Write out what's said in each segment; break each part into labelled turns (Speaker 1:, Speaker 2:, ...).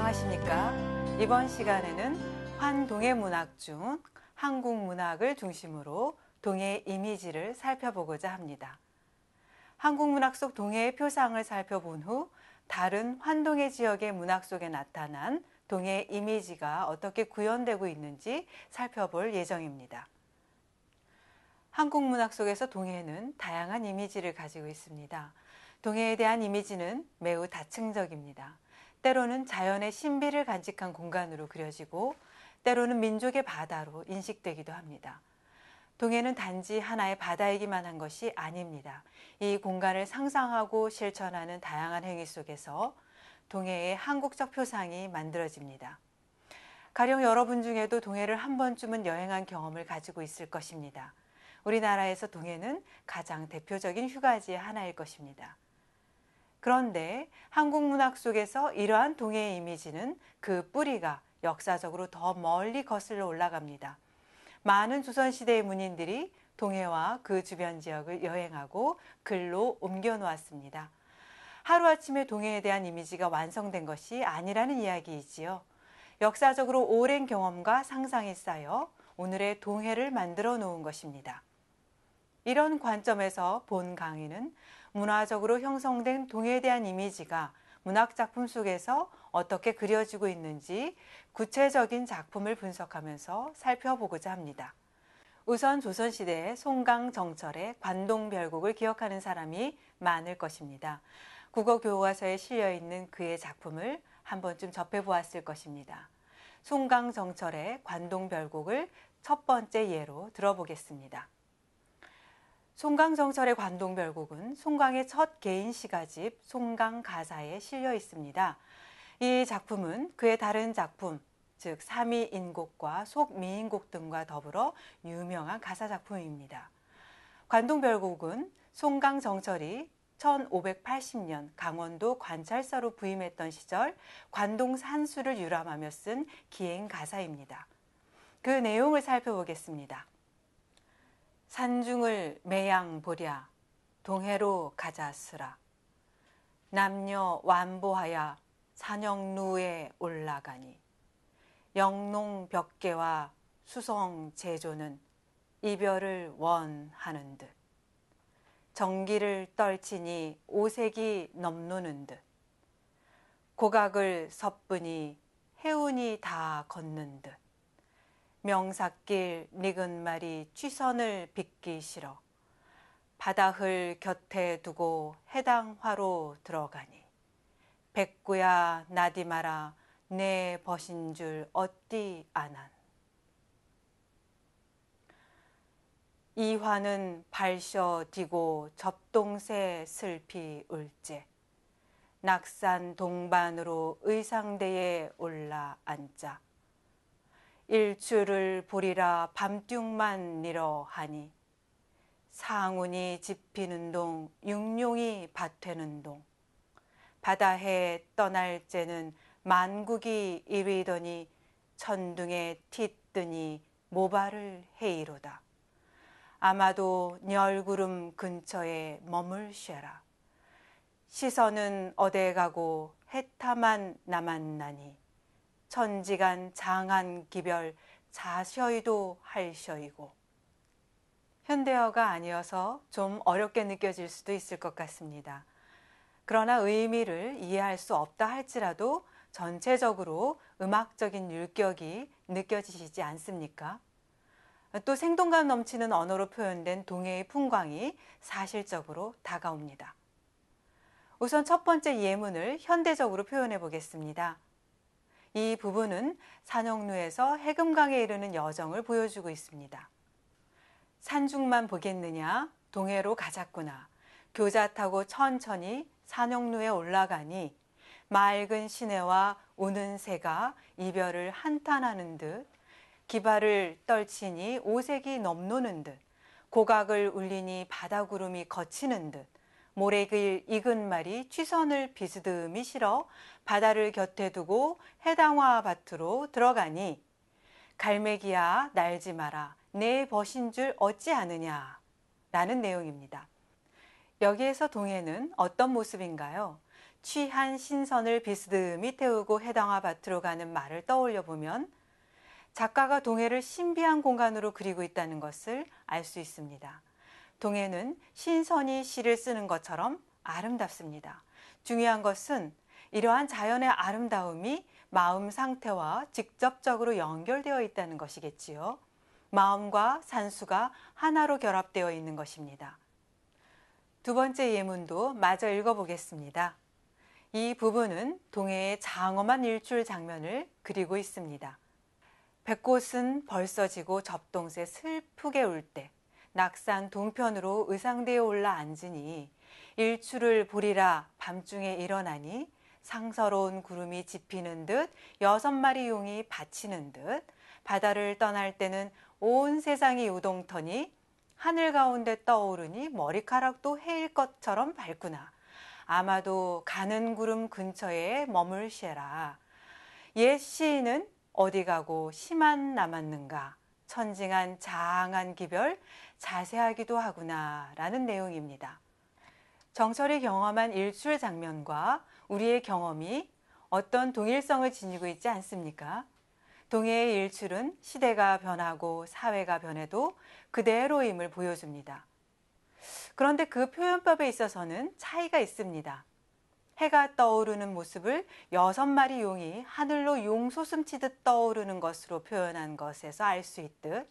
Speaker 1: 안녕하십니까? 이번 시간에는 환동해 문학 중 한국 문학을 중심으로 동해의 이미지를 살펴보고자 합니다. 한국 문학 속 동해의 표상을 살펴본 후 다른 환동해 지역의 문학 속에 나타난 동해의 이미지가 어떻게 구현되고 있는지 살펴볼 예정입니다. 한국 문학 속에서 동해는 다양한 이미지를 가지고 있습니다. 동해에 대한 이미지는 매우 다층적입니다. 때로는 자연의 신비를 간직한 공간으로 그려지고 때로는 민족의 바다로 인식되기도 합니다. 동해는 단지 하나의 바다이기만 한 것이 아닙니다. 이 공간을 상상하고 실천하는 다양한 행위 속에서 동해의 한국적 표상이 만들어집니다. 가령 여러분 중에도 동해를 한 번쯤은 여행한 경험을 가지고 있을 것입니다. 우리나라에서 동해는 가장 대표적인 휴가지의 하나일 것입니다. 그런데 한국 문학 속에서 이러한 동해의 이미지는 그 뿌리가 역사적으로 더 멀리 거슬러 올라갑니다. 많은 조선시대의 문인들이 동해와 그 주변 지역을 여행하고 글로 옮겨 놓았습니다. 하루아침에 동해에 대한 이미지가 완성된 것이 아니라는 이야기이지요. 역사적으로 오랜 경험과 상상이 쌓여 오늘의 동해를 만들어 놓은 것입니다. 이런 관점에서 본 강의는 문화적으로 형성된 동해에 대한 이미지가 문학작품 속에서 어떻게 그려지고 있는지 구체적인 작품을 분석하면서 살펴보고자 합니다. 우선 조선시대의 송강정철의 관동별곡을 기억하는 사람이 많을 것입니다. 국어교과서에 실려있는 그의 작품을 한 번쯤 접해보았을 것입니다. 송강정철의 관동별곡을 첫 번째 예로 들어보겠습니다. 송강정철의 관동별곡은 송강의 첫 개인 시가집 송강가사에 실려 있습니다. 이 작품은 그의 다른 작품, 즉 삼이인곡과 속미인곡 등과 더불어 유명한 가사 작품입니다. 관동별곡은 송강정철이 1580년 강원도 관찰사로 부임했던 시절 관동산수를 유람하며 쓴 기행가사입니다. 그 내용을 살펴보겠습니다. 산중을 매양 보랴 동해로 가자스라 남녀 완보하여 산영루에 올라가니 영농 벽계와 수성 제조는 이별을 원하는 듯 정기를 떨치니 오색이 넘노는 듯 고각을 섭분이 해운이 다 걷는 듯 명삭길 닉은 말이 취선을 빚기 싫어 바닥을 곁에 두고 해당화로 들어가니 백구야 나디 마라 내 벗인 줄 어띠 아난 이화는 발셔 디고 접동새 슬피 울제 낙산 동반으로 의상대에 올라 앉자 일출을 보리라 밤뚱만 니러 하니 상운이 집히는 동 육룡이 밭되는 동 바다해 떠날 째는 만국이 이리더니 천둥에 티 뜨니 모발을 해이로다 아마도 녀구름 근처에 머물쉐라 시선은 어디 가고 해타만 남았나니 천지간 장한 기별 자셔이도 할셔이고 현대어가 아니어서 좀 어렵게 느껴질 수도 있을 것 같습니다. 그러나 의미를 이해할 수 없다 할지라도 전체적으로 음악적인 율격이 느껴지시지 않습니까? 또 생동감 넘치는 언어로 표현된 동해의 풍광이 사실적으로 다가옵니다. 우선 첫 번째 예문을 현대적으로 표현해 보겠습니다. 이 부분은 산영루에서 해금강에 이르는 여정을 보여주고 있습니다. 산중만 보겠느냐 동해로 가자꾸나 교자 타고 천천히 산영루에 올라가니 맑은 시내와 우는 새가 이별을 한탄하는 듯 기발을 떨치니 오색이 넘노는 듯 고각을 울리니 바다구름이 거치는 듯 모래길 익은 말이 취선을 비스듬히 실어 바다를 곁에 두고 해당화 밭으로 들어가니 갈매기야 날지 마라 내 벗인 줄 어찌 아느냐 라는 내용입니다. 여기에서 동해는 어떤 모습인가요? 취한 신선을 비스듬히 태우고 해당화 밭으로 가는 말을 떠올려 보면 작가가 동해를 신비한 공간으로 그리고 있다는 것을 알 수 있습니다. 동해는 신선이 시를 쓰는 것처럼 아름답습니다. 중요한 것은 이러한 자연의 아름다움이 마음 상태와 직접적으로 연결되어 있다는 것이겠지요. 마음과 산수가 하나로 결합되어 있는 것입니다. 두 번째 예문도 마저 읽어보겠습니다. 이 부분은 동해의 장엄한 일출 장면을 그리고 있습니다. 뱃꽃은 벌써 지고 접동새 슬프게 울 때 낙산 동편으로 의상대에 올라 앉으니 일출을 보리라 밤중에 일어나니 상서로운 구름이 지피는 듯 6마리 용이 받치는 듯 바다를 떠날 때는 온 세상이 우동터니 하늘 가운데 떠오르니 머리카락도 해일 것처럼 밝구나. 아마도 가는 구름 근처에 머물시라. 옛 시인은 어디 가고 시만 남았는가. 천징한 장한 기별 자세하기도 하구나 라는 내용입니다. 정철이 경험한 일출 장면과 우리의 경험이 어떤 동일성을 지니고 있지 않습니까? 동해의 일출은 시대가 변하고 사회가 변해도 그대로임을 보여줍니다. 그런데 그 표현법에 있어서는 차이가 있습니다. 해가 떠오르는 모습을 6마리 용이 하늘로 용솟음 치듯 떠오르는 것으로 표현한 것에서 알 수 있듯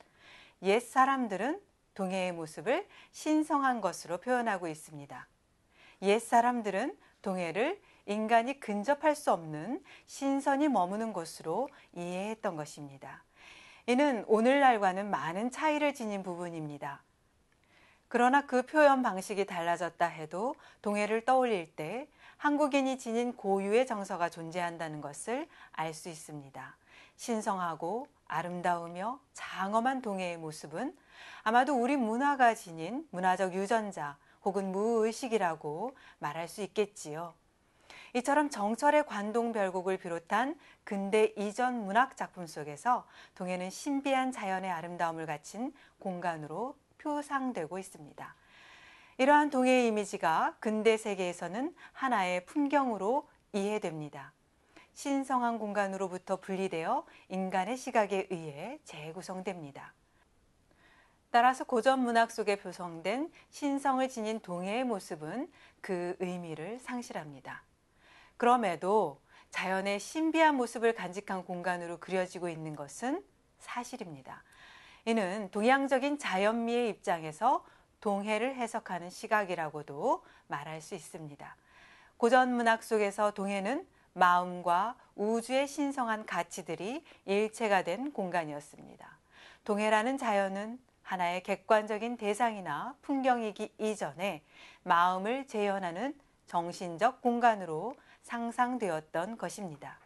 Speaker 1: 옛 사람들은 동해의 모습을 신성한 것으로 표현하고 있습니다. 옛 사람들은 동해를 인간이 근접할 수 없는 신선이 머무는 곳으로 이해했던 것입니다. 이는 오늘날과는 많은 차이를 지닌 부분입니다. 그러나 그 표현 방식이 달라졌다 해도 동해를 떠올릴 때 한국인이 지닌 고유의 정서가 존재한다는 것을 알 수 있습니다. 신성하고 아름다우며 장엄한 동해의 모습은 아마도 우리 문화가 지닌 문화적 유전자 혹은 무의식이라고 말할 수 있겠지요. 이처럼 정철의 관동별곡을 비롯한 근대 이전 문학 작품 속에서 동해는 신비한 자연의 아름다움을 갖춘 공간으로 표상되고 있습니다. 이러한 동해의 이미지가 근대 세계에서는 하나의 풍경으로 이해됩니다. 신성한 공간으로부터 분리되어 인간의 시각에 의해 재구성됩니다. 따라서 고전 문학 속에 표성된 신성을 지닌 동해의 모습은 그 의미를 상실합니다. 그럼에도 자연의 신비한 모습을 간직한 공간으로 그려지고 있는 것은 사실입니다. 이는 동양적인 자연미의 입장에서 동해를 해석하는 시각이라고도 말할 수 있습니다. 고전 문학 속에서 동해는 마음과 우주의 신성한 가치들이 일체가 된 공간이었습니다. 동해라는 자연은 하나의 객관적인 대상이나 풍경이기 이전에 마음을 재현하는 정신적 공간으로 상상되었던 것입니다.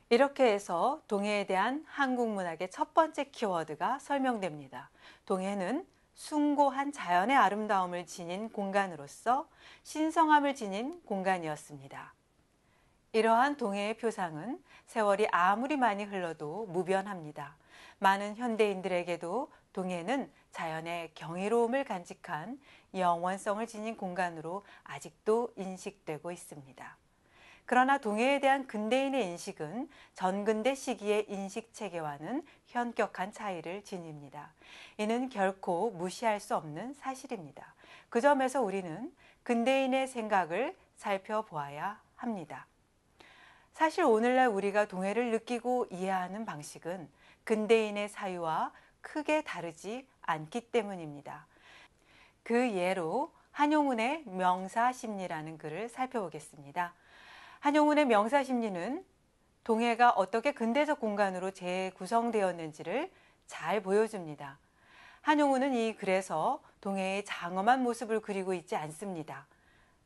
Speaker 1: 이렇게 해서 동해에 대한 한국 문학의 첫 번째 키워드가 설명됩니다. 동해는 숭고한 자연의 아름다움을 지닌 공간으로서 신성함을 지닌 공간이었습니다. 이러한 동해의 표상은 세월이 아무리 많이 흘러도 무변합니다. 많은 현대인들에게도 동해는 자연의 경이로움을 간직한 영원성을 지닌 공간으로 아직도 인식되고 있습니다. 그러나 동해에 대한 근대인의 인식은 전근대 시기의 인식 체계와는 현격한 차이를 지닙니다. 이는 결코 무시할 수 없는 사실입니다. 그 점에서 우리는 근대인의 생각을 살펴보아야 합니다. 사실 오늘날 우리가 동해를 느끼고 이해하는 방식은 근대인의 사유와 크게 다르지 않기 때문입니다. 그 예로 한용운의 명사심리라는 글을 살펴보겠습니다. 한용운의 명사심리는 동해가 어떻게 근대적 공간으로 재구성되었는지를 잘 보여줍니다. 한용운은 이 글에서 동해의 장엄한 모습을 그리고 있지 않습니다.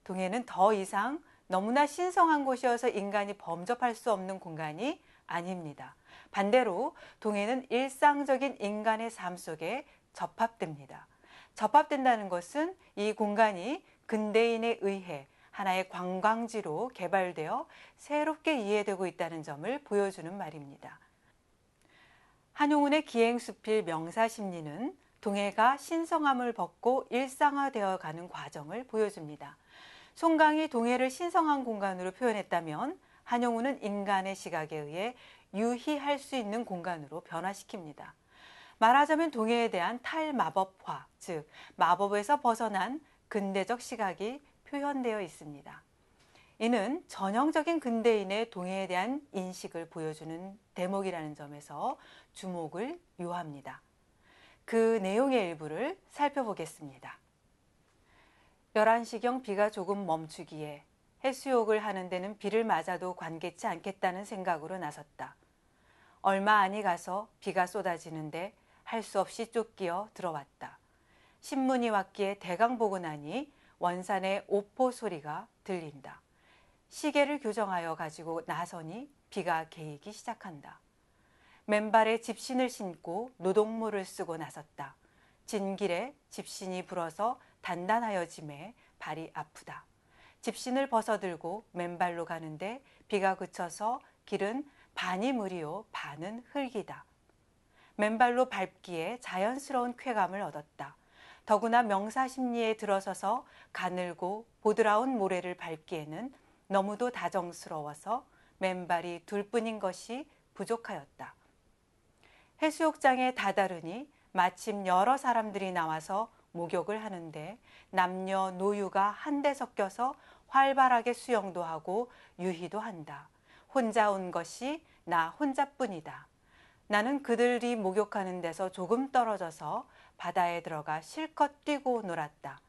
Speaker 1: 동해는 더 이상 너무나 신성한 곳이어서 인간이 범접할 수 없는 공간이 아닙니다. 반대로 동해는 일상적인 인간의 삶 속에 접합됩니다. 접합된다는 것은 이 공간이 근대인에 의해 하나의 관광지로 개발되어 새롭게 이해되고 있다는 점을 보여주는 말입니다. 한용운의 기행수필 명사심리는 동해가 신성함을 벗고 일상화되어 가는 과정을 보여줍니다. 송강이 동해를 신성한 공간으로 표현했다면 한용운은 인간의 시각에 의해 유희할 수 있는 공간으로 변화시킵니다. 말하자면 동해에 대한 탈마법화, 즉 마법에서 벗어난 근대적 시각이 표현되어 있습니다. 이는 전형적인 근대인의 동해에 대한 인식을 보여주는 대목이라는 점에서 주목을 요합니다. 그 내용의 일부를 살펴보겠습니다. 11시경 비가 조금 멈추기에 해수욕을 하는 데는 비를 맞아도 관개치 않겠다는 생각으로 나섰다. 얼마 안이 가서 비가 쏟아지는데 할 수 없이 쫓기어 들어왔다. 신문이 왔기에 대강 보고 나니 원산의 오포 소리가 들린다. 시계를 교정하여 가지고 나서니 비가 개이기 시작한다. 맨발에 집신을 신고 노동모를 쓰고 나섰다. 진길에 집신이 불어서 단단하여짐에 발이 아프다. 집신을 벗어들고 맨발로 가는데 비가 그쳐서 길은 반이 물이요 반은 흙이다. 맨발로 밟기에 자연스러운 쾌감을 얻었다. 더구나 명사심리에 들어서서 가늘고 보드라운 모래를 밟기에는 너무도 다정스러워서 맨발이 둘뿐인 것이 부족하였다. 해수욕장에 다다르니 마침 여러 사람들이 나와서 목욕을 하는데 남녀 노유가 한데 섞여서 활발하게 수영도 하고 유희도 한다. 혼자 온 것이 나 혼자뿐이다. 나는 그들이 목욕하는 데서 조금 떨어져서 바다에 들어가 실컷 뛰고 놀았다.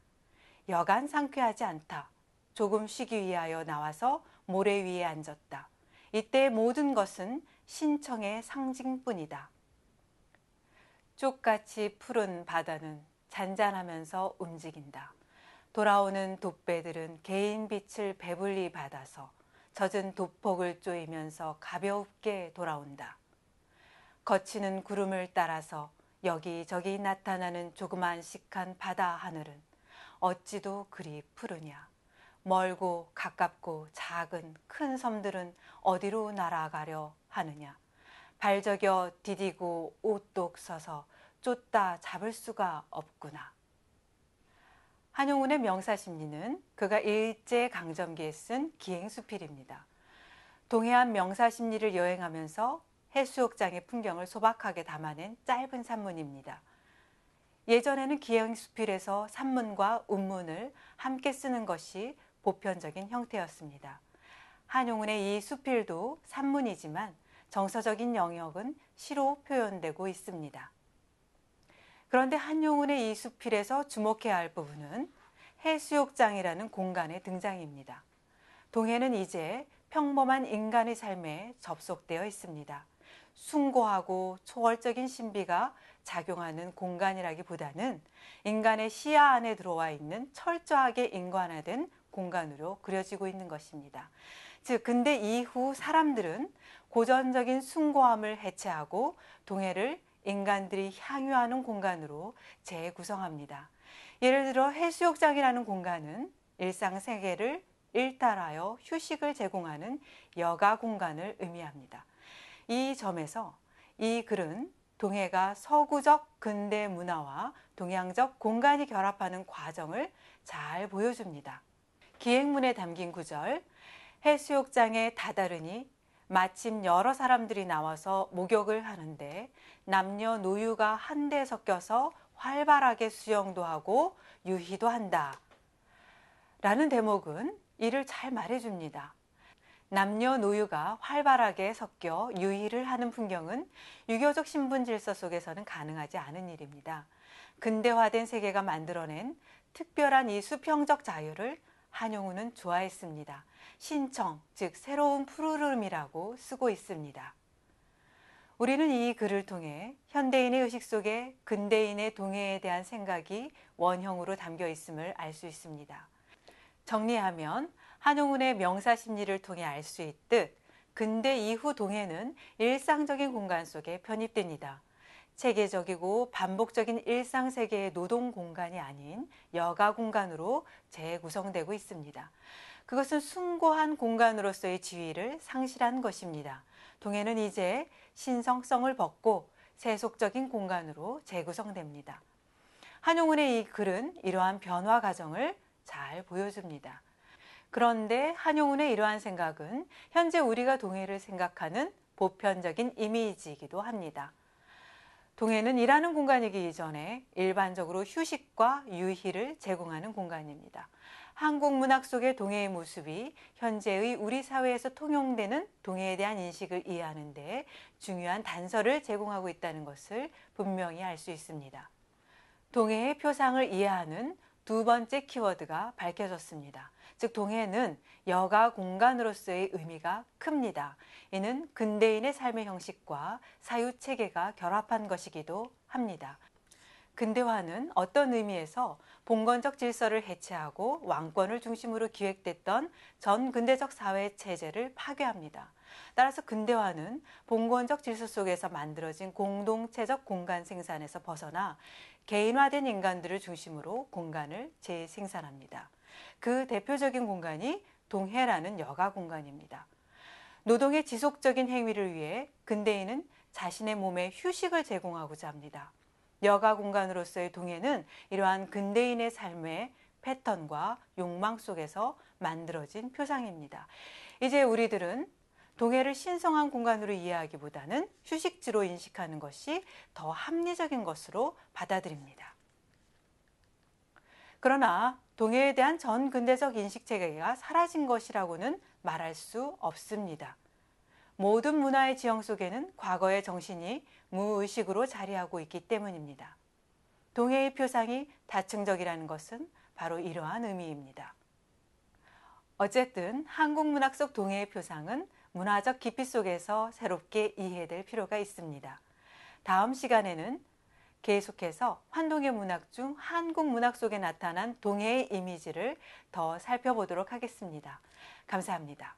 Speaker 1: 여간 상쾌하지 않다. 조금 쉬기 위하여 나와서 모래 위에 앉았다. 이때 모든 것은 신청의 상징뿐이다. 쪽같이 푸른 바다는 잔잔하면서 움직인다. 돌아오는 돛배들은 개인 빛을 배불리 받아서 젖은 돛폭을 쪼이면서 가볍게 돌아온다. 거치는 구름을 따라서 여기저기 나타나는 조그만식한 바다 하늘은 어찌도 그리 푸르냐. 멀고 가깝고 작은 큰 섬들은 어디로 날아가려 하느냐. 발저겨 디디고 오똑 서서 쫓다 잡을 수가 없구나. 한용운의 명사심리는 그가 일제강점기에 쓴 기행수필입니다. 동해안 명사심리를 여행하면서 해수욕장의 풍경을 소박하게 담아낸 짧은 산문입니다. 예전에는 기행수필에서 산문과 운문을 함께 쓰는 것이 보편적인 형태였습니다. 한용운의 이 수필도 산문이지만 정서적인 영역은 시로 표현되고 있습니다. 그런데 한용운의 이 수필에서 주목해야 할 부분은 해수욕장이라는 공간의 등장입니다. 동해는 이제 평범한 인간의 삶에 접속되어 있습니다. 숭고하고 초월적인 신비가 작용하는 공간이라기보다는 인간의 시야 안에 들어와 있는 철저하게 인간화된 공간으로 그려지고 있는 것입니다. 즉, 근대 이후 사람들은 고전적인 숭고함을 해체하고 동해를 인간들이 향유하는 공간으로 재구성합니다. 예를 들어 해수욕장이라는 공간은 일상세계를 일탈하여 휴식을 제공하는 여가 공간을 의미합니다. 이 점에서 이 글은 동해가 서구적 근대 문화와 동양적 공간이 결합하는 과정을 잘 보여줍니다. 기행문에 담긴 구절, 해수욕장에 다다르니 마침 여러 사람들이 나와서 목욕을 하는데 남녀 노유가 한데 섞여서 활발하게 수영도 하고 유희도 한다. 라는 대목은 이를 잘 말해줍니다. 남녀 노유가 활발하게 섞여 유희를 하는 풍경은 유교적 신분 질서 속에서는 가능하지 않은 일입니다. 근대화된 세계가 만들어낸 특별한 이 수평적 자유를 한용운은 좋아했습니다. 신청, 즉 새로운 푸르름이라고 쓰고 있습니다. 우리는 이 글을 통해 현대인의 의식 속에 근대인의 동해에 대한 생각이 원형으로 담겨 있음을 알 수 있습니다. 정리하면 한용운의 명사심리를 통해 알 수 있듯 근대 이후 동해는 일상적인 공간 속에 편입됩니다. 체계적이고 반복적인 일상세계의 노동 공간이 아닌 여가 공간으로 재구성되고 있습니다. 그것은 숭고한 공간으로서의 지위를 상실한 것입니다. 동해는 이제 신성성을 벗고 세속적인 공간으로 재구성됩니다. 한용운의 이 글은 이러한 변화 과정을 잘 보여줍니다. 그런데 한용운의 이러한 생각은 현재 우리가 동해를 생각하는 보편적인 이미지이기도 합니다. 동해는 일하는 공간이기 이전에 일반적으로 휴식과 유희를 제공하는 공간입니다. 한국 문학 속의 동해의 모습이 현재의 우리 사회에서 통용되는 동해에 대한 인식을 이해하는 데 중요한 단서를 제공하고 있다는 것을 분명히 알 수 있습니다. 동해의 표상을 이해하는 두 번째 키워드가 밝혀졌습니다. 즉 동해는 여가 공간으로서의 의미가 큽니다. 이는 근대인의 삶의 형식과 사유체계가 결합한 것이기도 합니다. 근대화는 어떤 의미에서 봉건적 질서를 해체하고 왕권을 중심으로 기획됐던 전근대적 사회 체제를 파괴합니다. 따라서 근대화는 봉건적 질서 속에서 만들어진 공동체적 공간 생산에서 벗어나 개인화된 인간들을 중심으로 공간을 재생산합니다. 그 대표적인 공간이 동해라는 여가 공간입니다. 노동의 지속적인 행위를 위해 근대인은 자신의 몸에 휴식을 제공하고자 합니다. 여가 공간으로서의 동해는 이러한 근대인의 삶의 패턴과 욕망 속에서 만들어진 표상입니다. 이제 우리들은 동해를 신성한 공간으로 이해하기보다는 휴식지로 인식하는 것이 더 합리적인 것으로 받아들입니다. 그러나 동해에 대한 전근대적 인식체계가 사라진 것이라고는 말할 수 없습니다. 모든 문화의 지형 속에는 과거의 정신이 무의식으로 자리하고 있기 때문입니다. 동해의 표상이 다층적이라는 것은 바로 이러한 의미입니다. 어쨌든 한국 문학 속 동해의 표상은 문화적 깊이 속에서 새롭게 이해될 필요가 있습니다. 다음 시간에는 계속해서 환동의 문학 중 한국 문학 속에 나타난 동해의 이미지를 더 살펴보도록 하겠습니다. 감사합니다.